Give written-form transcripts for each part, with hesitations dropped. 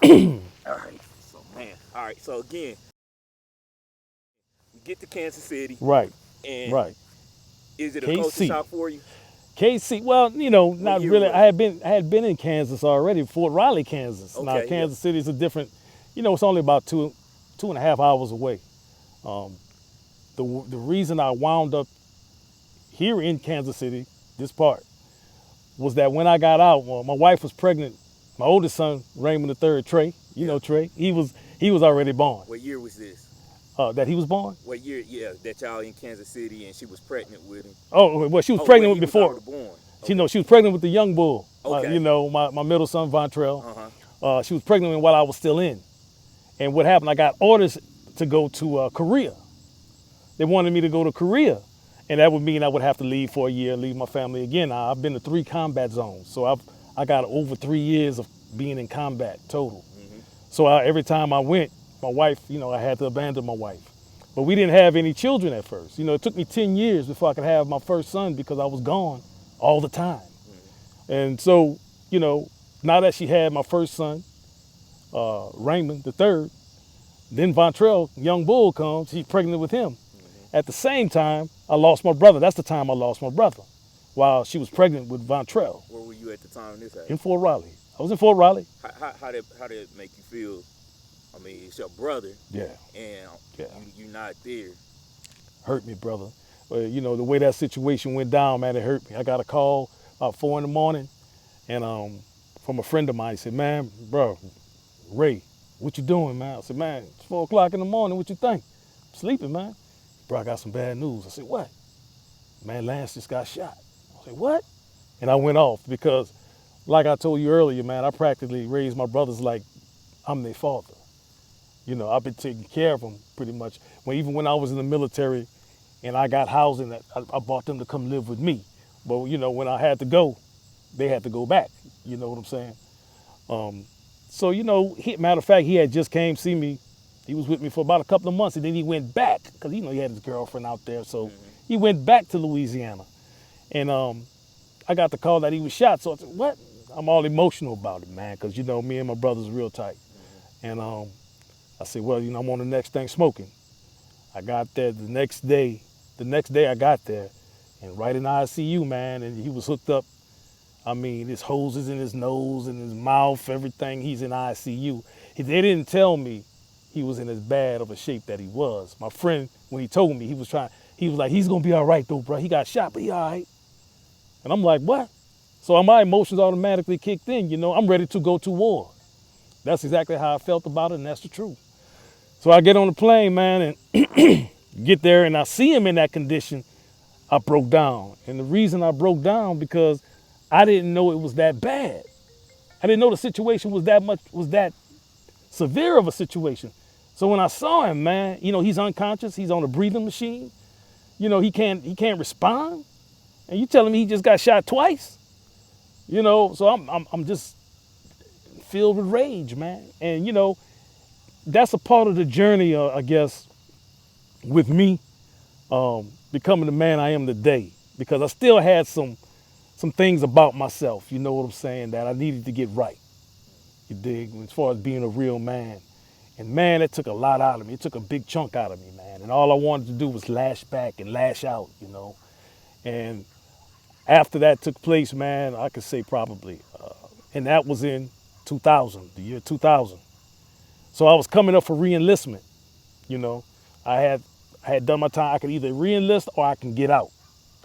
All right. So man, all right. So again, we get to Kansas City, Right, and right. is it a culture KC. shock for you? KC, well, What not year really. was it? I had been in Kansas already, Fort Riley, Kansas. Now Okay. Yep. Kansas City is a different, it's only about 2.5 hours away. Um, the reason I wound up here in Kansas City, this part, was that when I got out, well, my wife was pregnant. My oldest son, Raymond the third, Trey, Yeah. Trey, he was already born. What year was this? That he was born. What year? Yeah, that y'all in Kansas City and she was pregnant with him. Oh, well, she was Oh, wait, pregnant with he was before. already born. She Okay. she was pregnant with the young bull. Okay. My middle son, Vontrell. Uh huh. She was pregnant with him while I was still in. And what happened? I got orders to go to Korea. They wanted me to go to Korea, and that would mean I would have to leave for a year, leave my family again. I've been to 3 combat zones, so I got over 3 years of being in combat total. Mm-hmm. So every time I went, my wife, I had to abandon my wife. But we didn't have any children at first. It took me 10 years before I could have my first son because I was gone all the time. And so, now that she had my first son, Raymond the third, then Vontrell, young bull, comes. She's pregnant with him. Mm-hmm. At the same time, I lost my brother. That's the time I lost my brother, while she was pregnant with Vontrell Where were you at the time this in happened? Fort Riley. I was in Fort Riley. How did it make you feel? I mean, it's your brother, Yeah, and yeah. you not there. Hurt me, brother. The way that situation went down, man, it hurt me. I got a call about 4 in the morning, and from a friend of mine. He said, "Man, bro, Ray, what you doing, man?" I said, "Man, it's 4 o'clock in the morning. What you think?" "I'm sleeping, man." "Bro, I got some bad news." I said, "What?" "Man, Lance just got shot." I said, "What?" And I went off because, like I told you earlier, man, I practically raised my brothers like I'm their father. I've been taking care of them pretty much. Even when I was in the military and I got housing, I brought them to come live with me. But, when I had to go, they had to go back. You know what I'm saying? So, matter of fact, he had just came see me. He was with me for about a couple of months, and then he went back because, he had his girlfriend out there. So Mm-hmm. he went back to Louisiana. And I got the call that he was shot. So I said, "What?" I'm all emotional about it, man, because, me and my brother's real tight. Mm-hmm. And I said, "Well, I'm on the next thing smoking." I got there the next day. The next day I got there, and right in the ICU, man, and he was hooked up. I mean, his hoses in his nose and his mouth, everything. He's in ICU. They didn't tell me he was in as bad of a shape that he was. My friend, when he told me, he was like, "He's gonna be all right though, bro. He got shot, but he all right." And I'm like, "What?" So my emotions automatically kicked in. I'm ready to go to war. That's exactly how I felt about it, and that's the truth. So I get on the plane, man, and get there, and I see him in that condition. I broke down, and the reason I broke down because I didn't know it was that bad. I didn't know the situation was that severe of a situation. So when I saw him, man, he's unconscious. He's on a breathing machine. He can't respond. And you telling me he just got shot twice? So I'm just filled with rage, man. And that's a part of the journey, I guess, with me becoming the man I am today. Because I still had some things about myself, you know what I'm saying, that I needed to get right. You dig? As far as being a real man. And man, it took a lot out of me. It took a big chunk out of me, man. And all I wanted to do was lash back and lash out. And after that took place, man, I could say probably, and that was in 2000, the year 2000. So I was coming up for re-enlistment. You know, I had done my time. I could either re-enlist or I can get out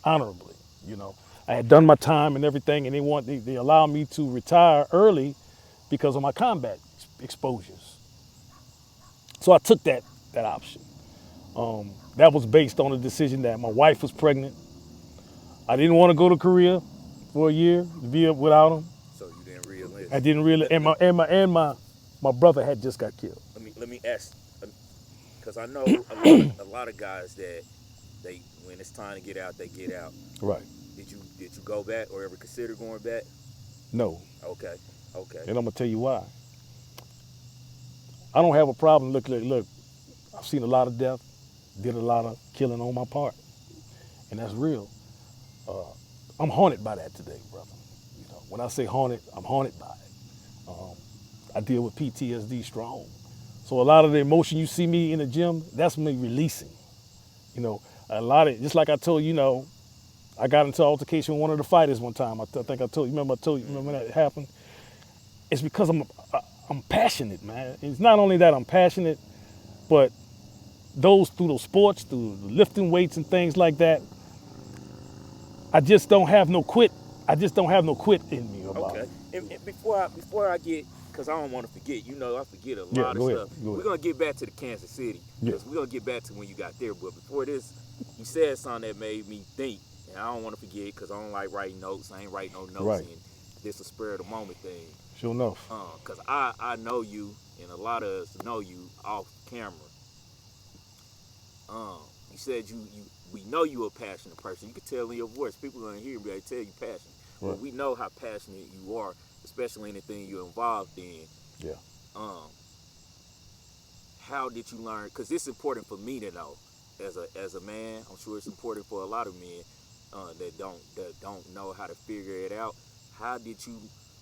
honorably. You know, I had done my time and everything, and they allowed me to retire early because of my combat exposures. So I took that option. That was based on a decision that my wife was pregnant. I didn't want to go to Korea for a year to be up without him. So you didn't re-enlist. I didn't really, Let, and let, my brother had just got killed. let me ask, because I know a lot of guys that they when it's time to get out, they get out. Right. Did you go back or ever consider going back? No. Okay, okay. And I'm gonna tell you why. I don't have a problem. Look. I've seen a lot of death, did a lot of killing on my part, and that's real. Uh, I'm haunted by that today, brother. When I say haunted, I'm haunted by it. I deal with PTSD strong. So a lot of the emotion you see me in the gym, that's me releasing. You know, a lot of, just like I told you, you know, I got into an altercation with one of the fighters one time. I think I told you, remember I told you, remember when that happened? It's because I'm passionate, man. It's not only that I'm passionate, but through those sports, through lifting weights and things like that, I just don't have no quit. I just don't have no quit in me about Okay. it. And before I get, because I don't want to forget, you know, I forget a Yeah, lot of go ahead. stuff. Go We're ahead. gonna get back to the Kansas City, Yeah. because we're gonna get back to when you got there. But before this, you said something that made me think, and I don't want to forget because I don't like writing notes. I ain't writing no notes, Right. and this a spur of the moment thing. Sure enough. Because I know you, and a lot of us know you off camera. You said we know you a passionate person. You can tell in your voice. People gonna hear me. They tell you passionate. Right. But we know how passionate you are, especially anything you're involved in. Yeah. How did you learn? Because this is important for me to know as a man. I'm sure it's important for a lot of men that don't know how to figure it out. How did you?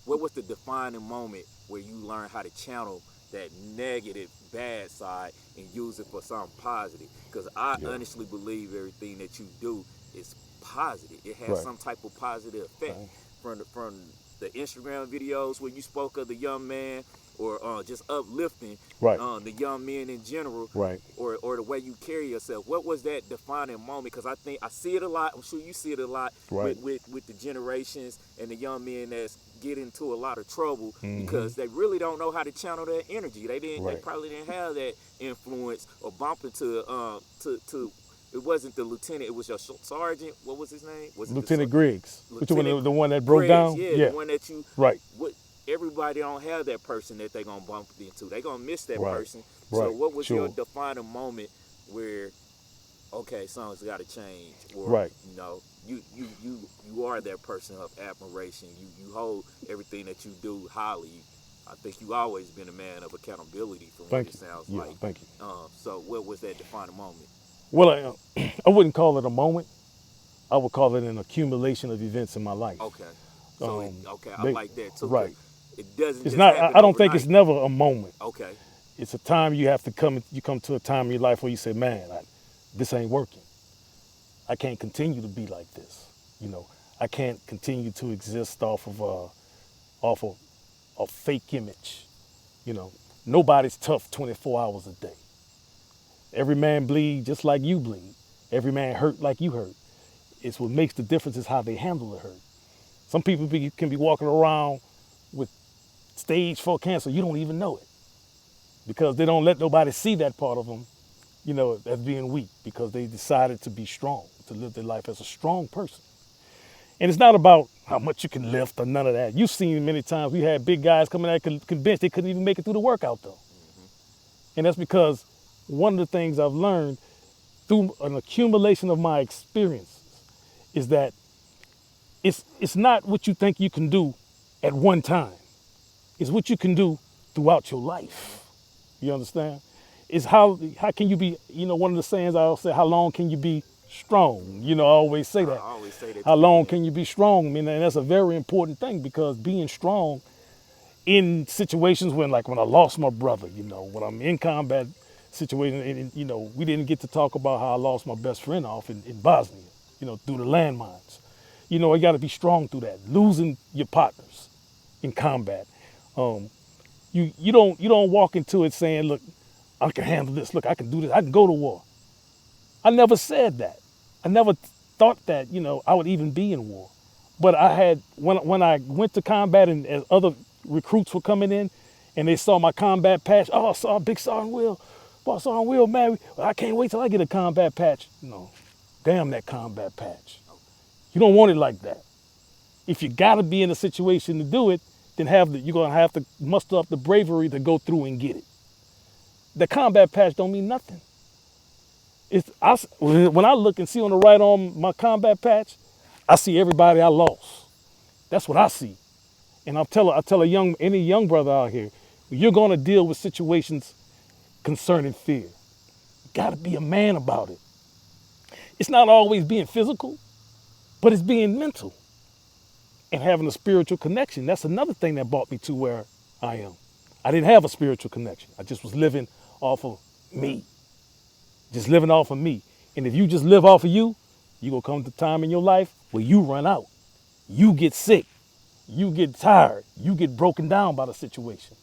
What was the defining moment where you learned how to channel that negative, bad side and use it for something positive? Because I Yeah. honestly believe everything that you do is positive. It has Right. some type of positive effect. Right. From the Instagram videos where you spoke of the young man, or just uplifting Right. the young men in general, Right. or the way you carry yourself. What was that defining moment? Because I think I see it a lot. I'm sure you see it a lot Right. with the generations and the young men that's get into a lot of trouble Mhm. because they really don't know how to channel their energy. They Right. probably didn't have that influence or bump into to. It wasn't the lieutenant. It was your sergeant. What was his name? Was it Lieutenant Griggs. Which one? Lieutenant The one that broke Griggs, down? yeah, the one that you. Right. What everybody don't have that person that they gonna bump into. They gonna miss that Right. person. So Right. what was Sure. your defining moment where, okay, something's got to change, or Right. you know, you are that person of admiration. You hold everything that you do highly. I think you always been a man of accountability, from Thank what it you. sounds Yeah. like. Thank you. So what was that defining moment? Well, I wouldn't call it a moment. I would call it an accumulation of events in my life. Okay. So okay, I They- like that too. 'Cause right. It doesn't It's just not. happen I don't think it's overnight. never a moment. Okay. It's a time you have to come. You come to a time in your life where you say, "Man, this ain't working. I can't continue to be like this. You know, I can't continue to exist off of a fake image. You know, nobody's tough 24 hours a day. Every man bleed just like you bleed. Every man hurt like you hurt. It's what makes the difference is how they handle the hurt. Some people can be walking around with stage 4 cancer. You don't even know it because they don't let nobody see that part of them, you know, as being weak because they decided to be strong, to live their life as a strong person. And it's not about how much you can lift or none of that. You've seen many times we had big guys coming out convinced they couldn't even make it through the workout though. And that's because one of the things I've learned through an accumulation of my experiences is that it's not what you think you can do at one time. It's what you can do throughout your life. You understand? It's how can you be, you know, one of the sayings I always say, how long can you be strong? You know, I always say that. I always say that. How long can you be strong? I mean, and that's a very important thing because being strong in situations when I lost my brother, you know, when I'm in combat situation, and you know, we didn't get to talk about how I lost my best friend off in Bosnia, you know, through the landmines. You know, you got to be strong through that. Losing your partners in combat, you don't walk into it saying, look, I can handle this. Look, I can do this. I can go to war. I never said that. I never thought that, you know, I would even be in war. But I had, when I went to combat and as other recruits were coming in and they saw my combat patch, oh, I saw Big Sergeant Will. Boss Sergeant Will, man, I can't wait till I get a combat patch. No, damn that combat patch. You don't want it like that. If you gotta be in a situation to do it, then you're gonna have to muster up the bravery to go through and get it. The combat patch don't mean nothing. When I look and see on the right arm my combat patch, I see everybody I lost. That's what I see. And I tell any young brother out here, you're gonna deal with situations concerning fear. You gotta be a man about it. It's not always being physical, but it's being mental and having a spiritual connection. That's another thing that brought me to where I am. I didn't have a spiritual connection. I just was living off of me. Just living off of me. And if you just live off of you, you're going to come to a time in your life where you run out. You get sick. You get tired. You get broken down by the situation.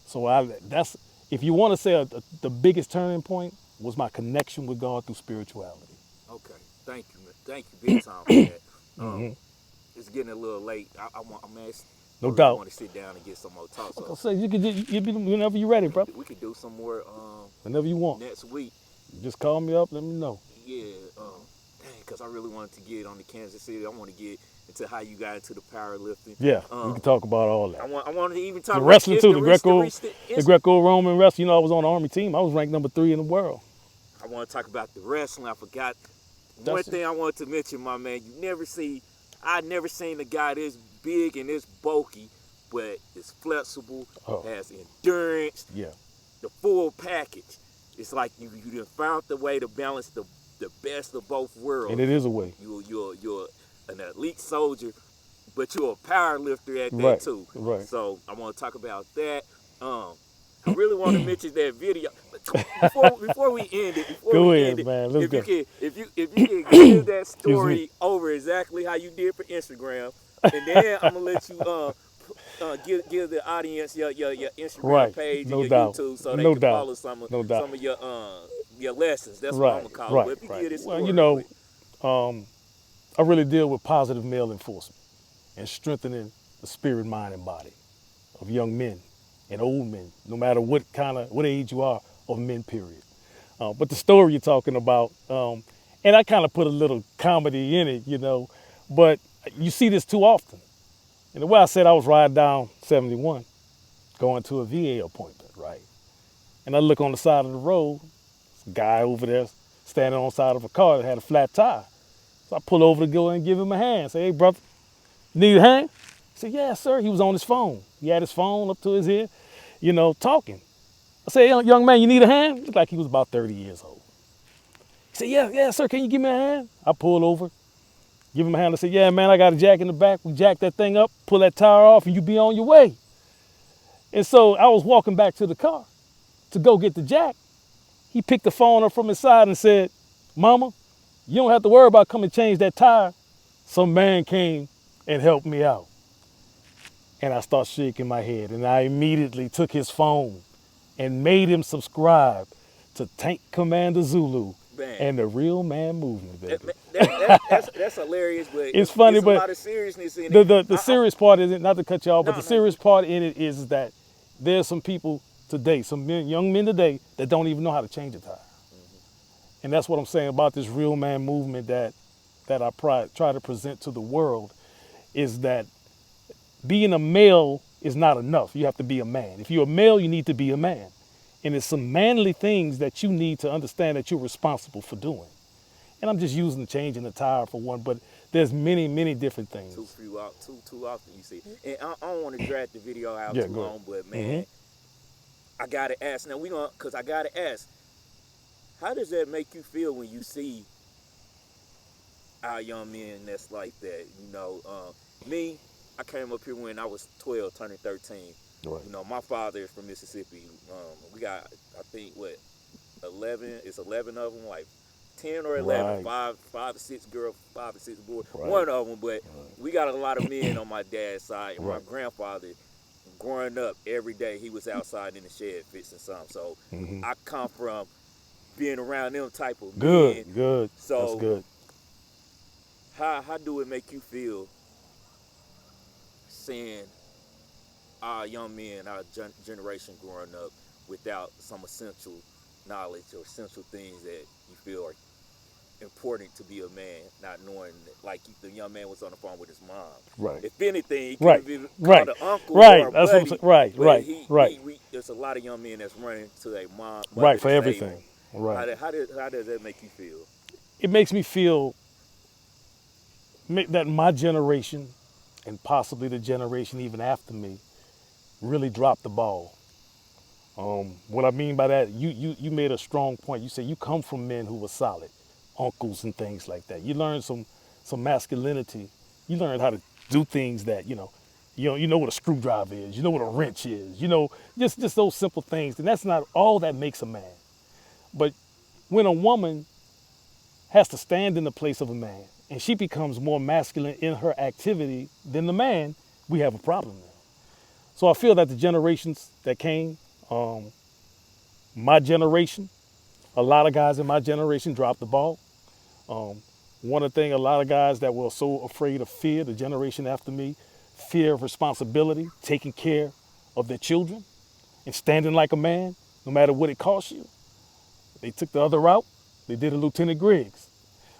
So that's, if you want to say the biggest turning point was my connection with God through spirituality. Okay, thank you, man. Thank you, big time for that. It's getting a little late. I'm asking. No I really doubt. want to sit down and get some more talk. I'll So say you can whenever you're ready, bro. we could do some more Whenever you want. next week. Just call me up. Let me know. Yeah, dang, because I really wanted to get on the Kansas City. I want to get into how you got into the powerlifting. Yeah, we can talk about all that. I wanted to even talk The about wrestling too. the The Greco-Roman wrestling. You know, I was on the Army team. I was ranked number 3 in the world. I want to talk about the wrestling. I forgot one That's it. thing I wanted to mention, my man. I never seen a guy this big and this bulky, but it's flexible, has endurance, Yeah. the full package. It's like you done found the way to balance the best of both worlds. And it is a way. You're an elite soldier, but you're a power lifter at that Right, too. right. So I want to talk about that. I really want to mention that video. Before we end it, Go ahead, man. Let's go. If you can give that story over exactly how you did for Instagram, and then I'm gonna let you give the audience your Instagram page No and your doubt. YouTube so they No can doubt. follow some No doubt. of your lessons. That's what I'm gonna call it. But if you give this story, Well, you know, I really deal with positive male enforcement and strengthening the spirit, mind, and body of young men and old men, no matter what age you are, of men, period. But the story you're talking about, and I kind of put a little comedy in it, you know, but you see this too often. And the way I said, I was riding down 71, going to a VA appointment, right? And I look on the side of the road, this guy over there standing on the side of a car that had a flat tire. So I pull over to go and give him a hand. Say, hey, brother, you need a hand? He said, yeah, sir. He was on his phone. He had his phone up to his ear, you know, talking. I said, hey, young man, you need a hand? He looked like he was about 30 years old. He said, yeah, sir, can you give me a hand? I pulled over, give him a hand. I said, yeah, man, I got a jack in the back. We jack that thing up, pull that tire off, and you be on your way. And so I was walking back to the car to go get the jack. He picked the phone up from his side and said, Mama, you don't have to worry about coming to change that tire. Some man came and helped me out. And I started shaking my head, and I immediately took his phone and made him subscribe to Tank Commander Zulu and the Real Man Movement, baby. That's hilarious, but it's funny, but a lot of seriousness in it. The serious part is, not to cut you off, but the serious part in it is that there's some people today, young men today, that don't even know how to change a tire. Mm-hmm. And that's what I'm saying about this Real Man Movement that I try to present to the world, is that being a male is not enough. You have to be a man. If you're a male, you need to be a man. And it's some manly things that you need to understand that you're responsible for doing. And I'm just using changing the tire for one, but there's many, many different things. Too often you see. And I don't want to drag the video out too long, but man, I gotta ask. Now I gotta ask, how does that make you feel when you see our young men that's like that? You know, me, I came up here when I was 12, turning 13. Right. You know, my father is from Mississippi. We got, I think, 11? It's 11 of them, like 10 or 11. Right. Five or six girls, 5 or 6 boys. Right. One of them, but we got a lot of men on my dad's side. And my grandfather, growing up, every day he was outside in the shed fixing something. So I come from being around them type of men. Good. So that's good. How do it make you feel seeing our young men, our generation growing up without some essential knowledge or essential things that you feel are important to be a man, not knowing that, like the young man was on the phone with his mom. Right. If anything, he could have been called an uncle or a That's buddy. What I'm saying. There's a lot of young men that's running to their mom. Right, for everything. Right. How does that make you feel? It makes me feel that my generation, and possibly the generation even after me, really dropped the ball. What I mean by that, you made a strong point. You said you come from men who were solid, uncles and things like that. You learned some masculinity. You learned how to do things that, you know, You know what a screwdriver is. You know what a wrench is. You know, just those simple things. And that's not all that makes a man. But when a woman has to stand in the place of a man and she becomes more masculine in her activity than the man, we have a problem there. So I feel that the generations that came, my generation, a lot of guys in my generation dropped the ball. One of the things, a lot of guys that were so afraid of fear, the generation after me, fear of responsibility, taking care of their children and standing like a man, no matter what it costs you. They took the other route. They did a Lieutenant Griggs.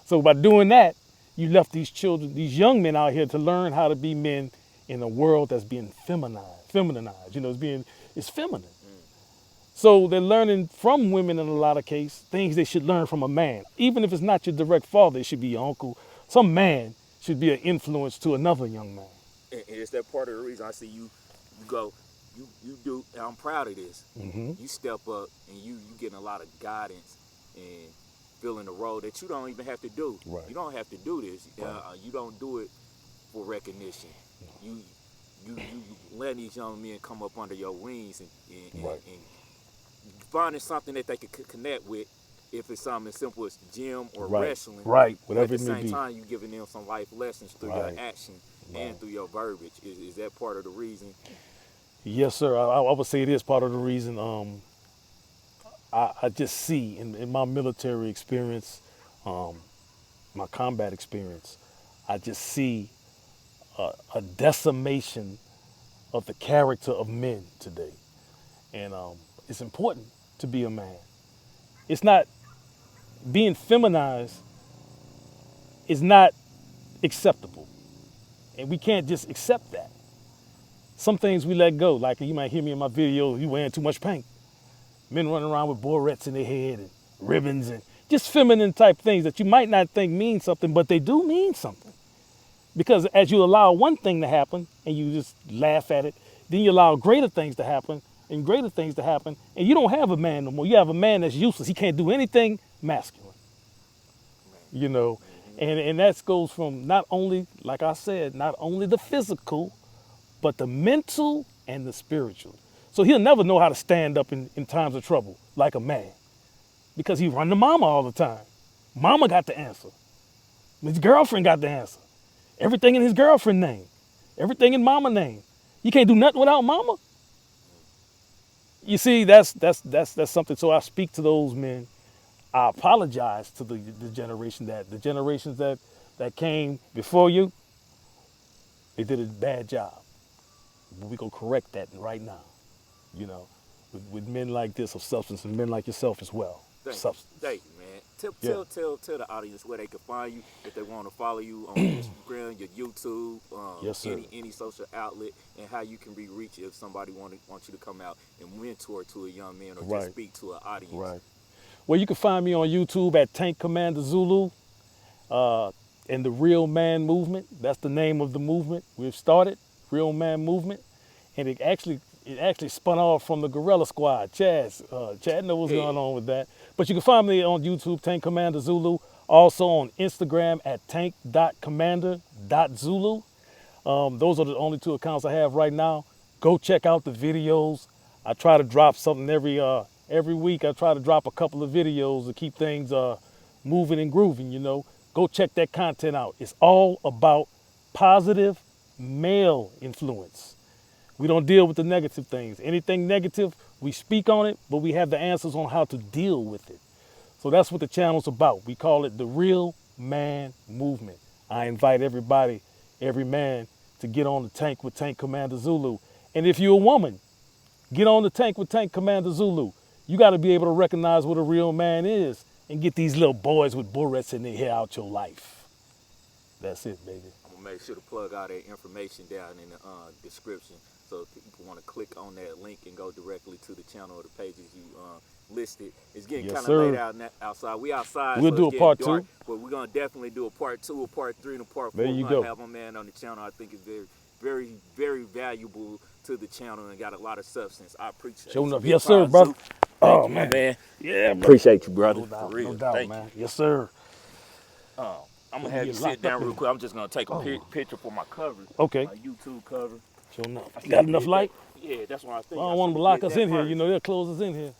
So by doing that, you left these children, these young men out here to learn how to be men in a world that's being feminized. You know, it's feminine. So they're learning from women in a lot of cases, things they should learn from a man. Even if it's not your direct father, it should be your uncle. Some man should be an influence to another young man. And it's that part of the reason I see you go, you do, and I'm proud of this. You step up and you getting a lot of guidance and filling the role that you don't even have to do. Right. You don't have to do this. Right. You don't do it for recognition. You let these young men come up under your wings and finding something that they could connect with. If it's something as simple as gym or wrestling, whatever it may be. At the same time, you're giving them some life lessons through your action and through your verbiage. Is that part of the reason? Yes, sir. I would say it is part of the reason. I just see in my military experience, my combat experience, I just see a decimation of the character of men today. And it's important to be a man. It's not, being feminized is not acceptable. And we can't just accept that. Some things we let go. Like you might hear me in my video, you wearing too much paint. Men running around with barrettes in their head and ribbons and just feminine type things that you might not think mean something, but they do mean something. Because as you allow one thing to happen and you just laugh at it, then you allow greater things to happen and greater things to happen, and you don't have a man no more. You have a man that's useless. He can't do anything masculine. You know, and that goes from not only, like I said, not only the physical, but the mental and the spiritual. So he'll never know how to stand up in times of trouble like a man, because he run to mama all the time. Mama got the answer. His girlfriend got the answer. Everything in his girlfriend name. Everything in mama name. You can't do nothing without mama. You see, that's something. So I speak to those men. I apologize to the generations that came before you. They did a bad job. But we gonna correct that right now. You know, with men like this of substance and men like yourself as well. Substance. Thank you, man. Tell the audience where they can find you if they want to follow you on Instagram, your YouTube, yes, sir. any social outlet, and how you can be reached if somebody wants you to come out and mentor to a young man or just speak to an audience. Right. Well, you can find me on YouTube at Tank Commander Zulu and the Real Man Movement. That's the name of the movement we've started, Real Man Movement, and it actually spun off from the Guerrilla Squad. Chad knows what's going on with that. But you can find me on YouTube, Tank Commander Zulu. Also on Instagram at tank.commander.zulu. Those are the only two accounts I have right now. Go check out the videos. I try to drop something every week. I try to drop a couple of videos to keep things moving and grooving, you know. Go check that content out. It's all about positive male influence. We don't deal with the negative things. Anything negative, we speak on it, but we have the answers on how to deal with it. So that's what the channel's about. We call it the Real Man Movement. I invite everybody, every man, to get on the tank with Tank Commander Zulu. And if you're a woman, get on the tank with Tank Commander Zulu. You got to be able to recognize what a real man is and get these little boys with barrettes in their hair out your life. That's it, baby. I'm going to make sure to plug all that information down in the description. So if people want to click on that link and go directly to the channel or the pages you listed. It's getting kind of late out outside. We outside. We'll do a part dark, 2. But we're going to definitely do a part 2, a part 3, and a part 4. There you go. go. Have my man on the channel. I think it's very, very, very valuable to the channel and got a lot of substance. I appreciate it. Showing up. Yes, sir, brother. Oh, man. Yeah, bro. Appreciate you, brother. No doubt, for real. no doubt, Thank man. you. Yes, sir. I'm going to have you sit down real quick. I'm just going to take a picture for my cover. Okay. My YouTube cover. Sure enough. I You should got have enough did light? that. Yeah, that's what I think. I don't want them to lock us in here. You know, they'll close us in here.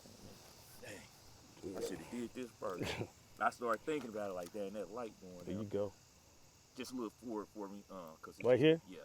Dang, I should have did this first. I started thinking about it like that, and that light going There out. you go. Just look forward for me, cause Right here? Yeah.